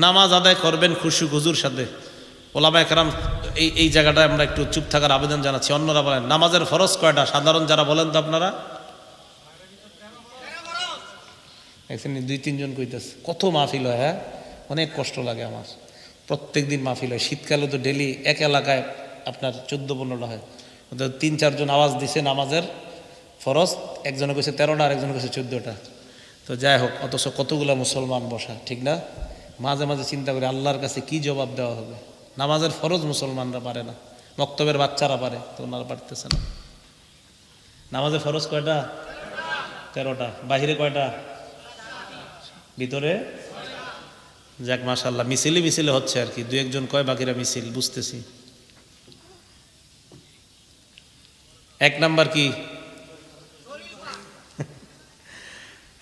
নামাজ আদায় করবেন খুশু খুজুর সাথে। ওলামা একরাম এই জায়গাটায় আমরা একটু চুপ থাকার আবেদন জানাচ্ছি। অন্যরা বলেন নামাজের ফরজ কয়টা, সাধারণ যারা বলেন তো আপনারা। এখানে 2-3 জন কইতেছে। কত মাহফিল হয়, হ্যাঁ, অনেক কষ্ট লাগে আমার। প্রত্যেক দিন মাহফিল হয়, শীতকালে তো ডেলি এক এলাকায় আপনার 14-15টা হয়। 3-4 জন আওয়াজ দিছে নামাজের ফরজ, একজনে কইছে 13টা আর একজনে কইছে 14টা। তো যাই হোক, অথচ কতগুলো মুসলমান বসা, ঠিক না? মাঝে মাঝে চিন্তা করি আল্লাহর কাছে কি জবাব দেওয়া হবে। নামাজের ফরজ মুসলমানরা পারে না, মক্তবের বাচ্চারা পারে, তো ওনারা পারতেছে না। নামাজের ফরজ কয়টা? 13টা। বাহিরে কয়টা? ভিতরে? যাক মাশাআল্লাহ, মিছিলে হচ্ছে আর কি। 2-1 জন কয় বাকিরা মিছিল, বুঝতেছি। 1 নাম্বার কি?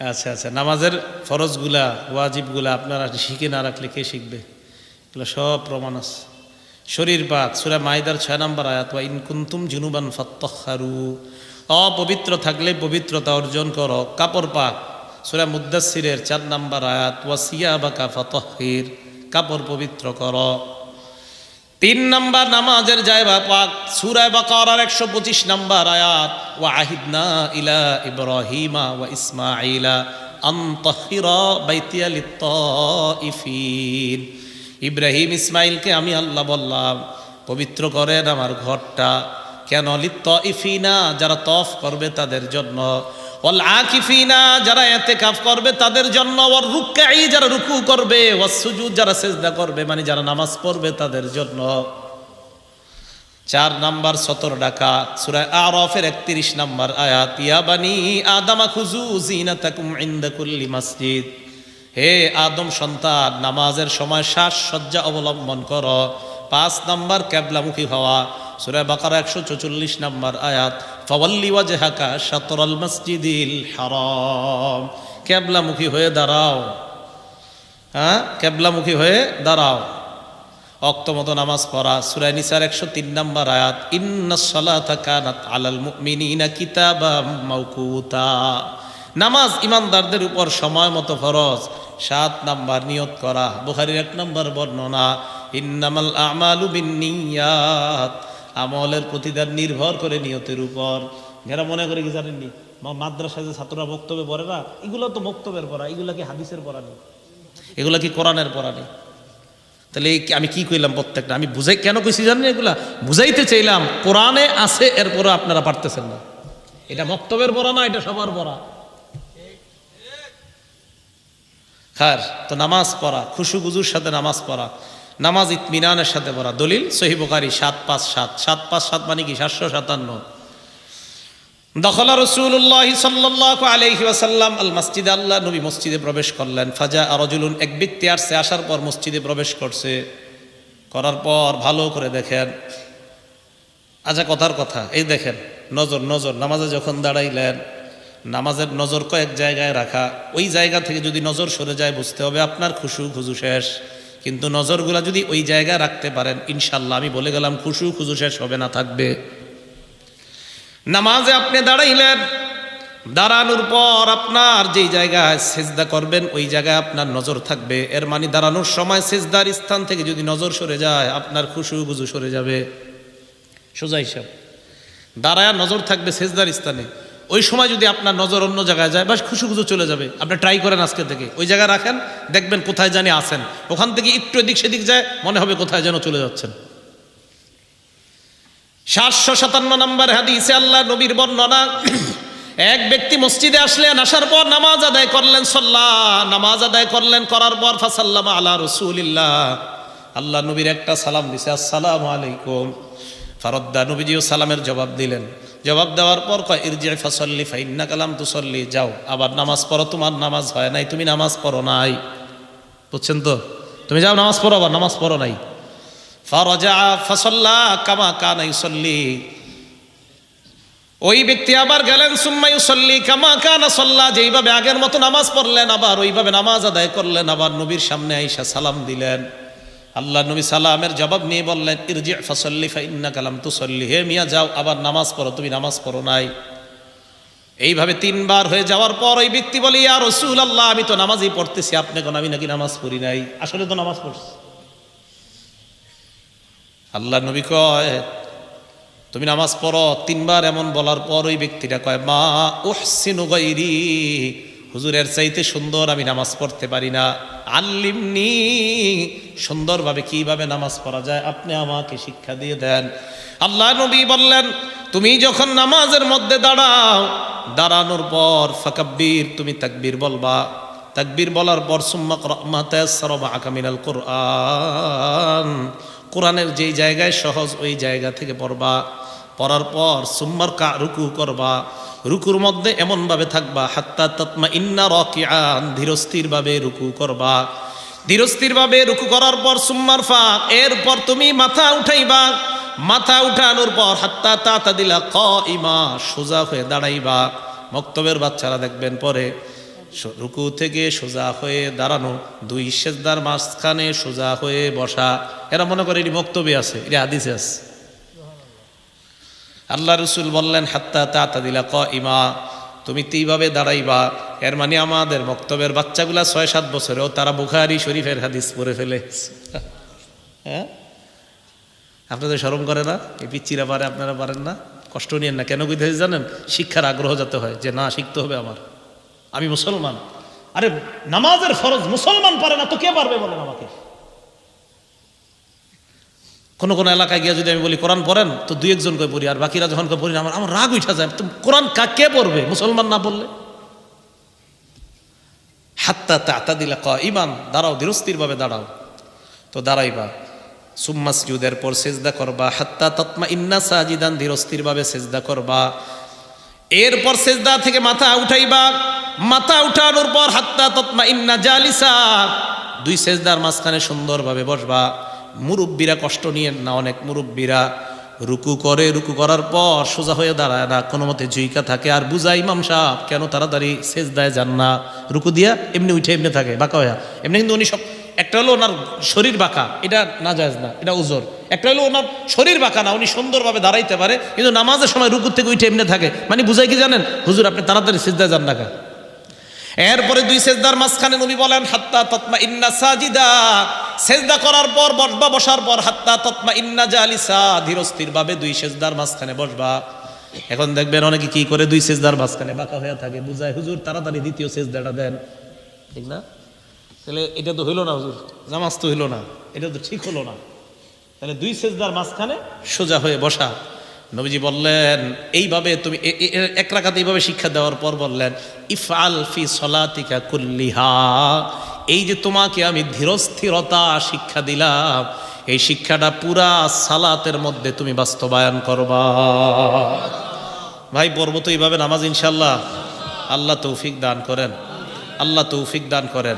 আচ্ছা আচ্ছা, নামাজের ফরজগুলা ওয়াজিবগুলা আপনারা শিখে না রাখলে কে শিখবে? এগুলো সব প্রমাণ আছে। শরীর পাক, সূরা মাইদার 6 নম্বর আয়াত, ওয়া ইন কুনতুম জুনুবান ফাত্তাহহারু, অপবিত্র থাকলে পবিত্রতা অর্জন করো। কাপড় পাক, সূরা মুদ্দাসসিরের 4 নম্বর আয়াত, ওয়া সিয়াবাকা ফাতাহহির, কাপড় পবিত্র করো। 3 নম্বর নামাজের জায়গা পাক, সূরা বাকারার 125 নম্বর আয়াত, ওয়া আহিদনা ইলা ইব্রাহিমা ওয়া ইসমাঈলা আন তাহহিরা বাইতিয়া লিত-তাইফিন। ইব্রাহিম ইসমাইলকে আমি আল্লাহ বললাম পবিত্র করেন আমার ঘরটা। কেন? লিত-তাইফিনা, যারা তফ করবে তাদের জন্য, ওয়াল আকিফিনা, যারা ইতিকাফ করবে তাদের জন্য, ওয়ার রুকঈ, যারা রুকু করবে, ওয়াস সুজুদ, যারা সিজদা করবে, মানে যারা নামাজ পড়বে তাদের জন্য। 4 নাম্বার সতর ডাকা, সূরা আরাফের 31 নম্বর আয়াত, ইয়া বানি আদমা খুযু জিনাতাকুম ইনদা কুল্লি মসজিদ। হে আদম সন্তান, নামাজের সময় সাজসজ্জা অবলম্বন করো। 5 নাম্বার কিবলামুখী হওয়া, সূরা বাকারা 144 নম্বর আয়াত, ফাওয়াল্লি ওয়াজহাকা শাতরাল মসজিদিল হারাম, কিবলামুখী হয়ে দাঁড়াও। হ্যাঁ, কিবলামুখী হয়ে দাঁড়াও। ওয়াক্তমতো নামাজ পড়া, সূরা নিসার 103 নম্বর আয়াত, ইন্নাস সালাতা কানাত আলাল মুমিনিনা কিতাবাম মাওকুতা, নামাজ ইমানদারদের উপর সময় মতো ফরজ। 7 নাম্বার নিয়ত করা, বুখারীর 1 নম্বর বর্ণনা, ইন্নামাল আমালু বিন্নিয়াত, আমলের প্রতিদান নির্ভর করে নিয়তের উপর। যারা মনে করে কি জানেননি, মাদ্রাসায় যে ছাত্ররা বক্তব্যে পড়ে না, এগুলো তো বক্তব্যের পড়া, এগুলা কি হাদিসের পড়া নেই, এগুলা কি কোরআনের পড়া নেই? তাহলে আমি কি কইলাম প্রত্যেকটা? আমি বুঝাই কেন কইছি জানেন? এগুলা বুঝাইতে চাইলাম কোরআনে আছে, এরপরে আপনারা পারতেছেন না। এটা বক্তব্যের পড়া না, এটা সবার পড়া। খার তো নামাজ পড়া, খুশু গুজুর সাথে নামাজ পড়া, নামাজ ইতমিনানের সাথে পড়া। দলিল সহিহ বুখারী 757, 757 মানে কি? 757। দখলা রাসূলুল্লাহ সাল্লাল্লাহু আলাইহি ওয়াসাল্লাম আল মসজিদ, আল্লাহ নবী মসজিদে প্রবেশ করলেন। ফাজা রাজুলুন, এক ব্যক্তি আসছে, আসার পর মসজিদে প্রবেশ করছে। করার পর ভালো করে দেখেন, আচ্ছা কথার কথা, এই দেখেন নজর, নামাজে যখন দাঁড়াইলেন, নামাজের নজর কয়েক জায়গায় রাখা। ওই জায়গা থেকে যদি নজর সরে যায় বুঝতে হবে আপনার খুশু খুজু শেষ। কিন্তু নজরগুলা যদি ওই জায়গায় রাখতে পারেন, ইনশাল্লাহ আমি বলে গেলাম খুশু খুজু শেষ হবে না, থাকবে। নামাজে আপনি দাঁড়াইলেন, দাঁড়ানোর পর আপনার যেই জায়গায় সেজদা করবেন ওই জায়গায় আপনার নজর থাকবে। এর মানে দাঁড়ানোর সময় সেজদার স্থান থেকে যদি নজর সরে যায় আপনার খুশু খুজু সরে যাবে। সোজা হিসাব, দাঁড়ায় নজর থাকবে সেজদার স্থানে, ওই সময় যদি আপনার নজর অন্য জায়গায় যায় বাস খুশু খুজু চলে যাবে। আপনি ট্রাই করেন আজকে থেকে, ওই জায়গায় রাখেন, দেখবেন কোথায় জানি আসেন, ওখান থেকে একটু এদিক সেদিক যায়, মনে হবে কোথায় যেন চলে যাচ্ছেন। 757 নম্বর হাদিসে আল্লাহ নবীর বর্ণনা, এক ব্যক্তি মসজিদে আসলেন, আসার পর নামাজ আদায় করলেন, নামাজ আদায় করলেন, করার পর ফাসাল্লামা আলা রাসূলিল্লাহ, আল্লাহ নবীর একটা সালাম দিছে, আসসালামু আলাইকুম। ফারদ্দা, নবীজিও সালামের জবাব দিলেন। জবাব দেওয়ার পর কয় ইরজি ফাসাল্লি ফাইন্নাকা লাম তুসাল্লি, যাও আবার নামাজ পড়ো, তোমার নামাজ হয় নাই, তুমি নামাজ পড়ো নাই। বুঝছেন তো? তুমি যাও নামাজ পড়ো, আবার নামাজ পড়ো নাই। ফারাজা ফাসাল্লা কামা কানা ইউসাল্লি, ওই ব্যক্তি আবার গেলেন, সুম্মা ইউসাল্লি কামা কানা সাল্লা, যেইভাবে আগের মতো নামাজ পড়লেন আবার ওইভাবে নামাজ আদায় করলেন। আবার নবীর সামনে আইসা সালাম দিলেন। আল্লাহ নবী সালামের জবাব নিয়ে বললেন ইরজি ফাসাল্লি ফাইন্নাকা লাম তুসাল্লি, হে মিয়া যাও আবার নামাজ পড়ো, তুমি নামাজ পড়ো নাই। এইভাবে 3 বার হয়ে যাওয়ার পর ওই ব্যক্তি বলে, ইয়া রাসূলুল্লাহ, আমি তো নামাজই পড়তেছি, আপনি কোন আমি নাকি নামাজ পড়ি নাই? আসলে তো নামাজ পড়ছি। আল্লাহ নবী কয়, তুমি নামাজ পড়ো। 3 বার এমন বলার পর ওই ব্যক্তিটা কয়, মা উহসিনু গায়রি, হুজুরের চাইতে সুন্দর আমি নামাজ পড়তে পারি না, আল্লিমনি, সুন্দরভাবে কিভাবে নামাজ পড়া যায় আপনি আমাকে শিক্ষা দিয়ে দেন। আল্লাহ নবী বললেন, তুমি যখন নামাজের মধ্যে দাঁড়াও, দাঁড়ানোর পর ফাকাব্বির, তুমি তাকবীর বলবা। তাকবীর বলার পর সুম্মা ক্রা মা তায়াসসারা মাআকা মিনাল কুরআন, কোরআনের যেই জায়গায় সহজ ওই জায়গা থেকে পড়বা। পড়ার পর সুম্মার কা, রুকু করবা। রুকুর মধ্যে এমনভাবে থাকবা হাত্তা তাতমা ইন্না রাকিআন, ধীরস্থিরভাবে রুকু করবা। ধীরস্থিরভাবে রুকু করার পর সুম্মার ফাক, এরপর তুমি মাথা উঠাইবা। মাথা উঠানোর পর হাত্তা তাতাদিলা কাইমা, সোজা হয়ে দাঁড়াইবা। মক্তবের বাচ্চারা দেখবেন পরে রুকু থেকে সোজা হয়ে দাঁড়ানো, 2 সেজদার মাঝখানে সোজা হয়ে বসা। এরা মনে করে এটি মক্তবে আছে, এটি হাদিসে আছে। আল্লাহ রসুল বললেন হাত্তা তাতাদিলা কাইমা, তুমি এইভাবে দাঁড়াইবা। এর মানে আমাদের মক্তবের বাচ্চাগুলা 6-7 বছরেও তারা বুখারী শরীফের হাদিস পড়ে ফেলে। হ্যাঁ, আপনাদের শরম করে না? এই পিচ্চিরা পারে, আপনারা পারেন না? কষ্ট নিয়েন না। কেন কইতে জানেন? শিক্ষার আগ্রহ যাতে হয়, যে না শিখতে হবে আমার, আমি মুসলমান। আরে নামাজের ফরজ মুসলমান পারে না তো কে পারবে বলেন আমাকে? কোন কোন এলাকায় গিয়ে যদি আমি বলি কোরআন পড়েন, তো 2-1 জন কই পড়ি, আর বাকিরা যখন কই পড়ি না, আমার রাগ উঠা যায়। তো কোরআন কে পড়বে মুসলমান না বললে? হাত্তা তাতাদিলা কাইমান, দাঁড়াও, ধীরস্থিরভাবে দাঁড়াও। তো দাঁড়াইবা। সুম্মা সুজুদের পর সেজদা করবা। হাত্তা তাতমা ইন্না সাজিদান, ধীরস্থিরভাবে সেজদা করবা। এরপর সেজদা থেকে মাথা উঠাইবা। মাথা উঠানোর পর হাত্তা তাতমা ইন্না জালিসা, 2 সেজদার মাঝখানে সুন্দরভাবে বসবা। মুরব্বীরা কষ্ট নিয়েন না, অনেক মুরব্বীরা রুকু করে, রুকু করার পর সোজা হয়ে দাঁড়ায় না, কোনো মতে জুইকা থাকে। আর বুঝাই ইমাম সাহেব কেন তাড়াতাড়ি সেজদায় যান না, রুকু দিয়া এমনি উঠে এমনি থাকে বাঁকা হইয়া এমনি। কিন্তু উনি সব, একটা হলো ওনার শরীর বাঁকা, এটা নাজায়েজ না, এটা উজর। একটা হলো ওনার শরীর বাঁকা না, উনি সুন্দরভাবে দাঁড়াইতে পারে, কিন্তু নামাজের সময় রুকু থেকে উঠে এমনি থাকে। মানে বুঝাই কি জানেন? হুজুর আপনি তাড়াতাড়ি সেজদায় যান না কা। এরপরে 2 সেজদার মাঝখানে নবী বলেন হাত্তা তাতমা ইন্না সাজিদা, সেজদা করার পর বসবা। বসার পর হাত্তা তাতমা ইন্না জালিসা, ধীরস্থিরভাবে 2 সেজদার মাঝখানে বসবা। এখন দেখবেন অনেকে কি করে 2 সেজদার মাঝখানে বাঁকা হয়ে থাকে, বুঝায় হুজুর তাড়াতাড়ি দ্বিতীয় সেজদাটা দেন, ঠিক না? তাহলে এটা তো হইল না হুজুর, নামাজ তো হইল না, এটা তো ঠিক হলো না। তাহলে 2 সেজদার মাঝখানে সোজা হয়ে বসা। নবীজি বললেন এইভাবে তুমি 1 রাকাত এইভাবে শিক্ষা দেওয়ার পর বললেন ইফআল ফি সলাতিকা কুল্লিহা, এই যে তোমাকে আমি ধীরস্থিরতা শিক্ষা দিলাম, এই শিক্ষাটা পুরা সালাতের মধ্যে তুমি বাস্তবায়ন করবা। ভাই পড়বো তো এইভাবে নামাজ ইনশাল্লাহ। আল্লাহ তৌফিক দান করেন, আল্লাহ তৌফিক দান করেন।